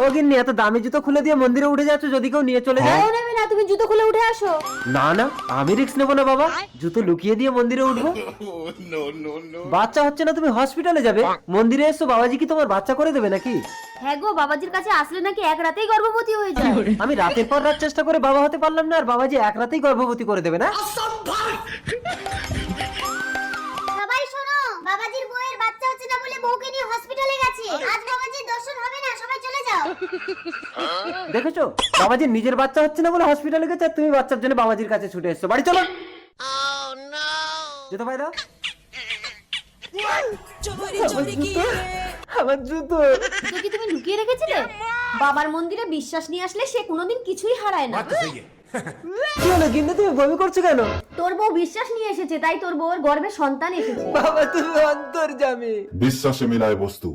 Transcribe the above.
ও গিন্নি, এত দামি জুতো খুলে দিয়ে মন্দিরে উঠে যাচ্ছ, যদি কেউ নিয়ে চলে যায়? কেউ নেবে না, তুমি জুতো খুলে উঠে আসো। না না, আমি রিস্ক নেবো না বাবা, জুতো লুকিয়ে দিয়ে মন্দিরে উঠবো। বাচ্চা হচ্ছে না, তুমি হসপিটালে যাবে, মন্দিরে এসো, বাবাজি কি তোমার বাচ্চা করে দেবে নাকি? হ্যাঁ গো, বাবাজির কাছে আসলে নাকি এক রাতেই গর্ভবতী হয়ে যায়। আমি রাতের পর রাত চেষ্টা করে বাবা হতে পারলাম না, আর বাবাজি এক রাতেই গর্ভবতী করে দেবে না? সবাই শোনো, বাবাজির বউয়ের বাচ্চা হচ্ছে না বলে বউকে নিয়ে হসপিটালে গেছে। আজ বাবাজির দর্শন হবে না, সবাই চলে যাও। দেখেছো, বাবাজির নিজের বাচ্চা হচ্ছে না বলে হসপিটালে গেছে, আর তুমি বাচ্চার জন্য বাবাজির কাছে ছুটে এসছো। বাড়ি চলো। জুতো ভাই দাও। আমার জুতো। জুতো কি তুমি লুকিয়ে রেখেছিলে? বাবার মন্দিরে বিশ্বাস নিয়ে আসলে সে কোনোদিন কিছুই হারায় না। কি হলো গিন্নি, তুমি বমি করছো কেন? তোর বউ বিশ্বাস নিয়ে এসেছে, তাই তোর বউর গর্ভে সন্তান এসেছে। বাবা তুমি অন্তর্যামী। বিশ্বাসে মিলায় বস্তু,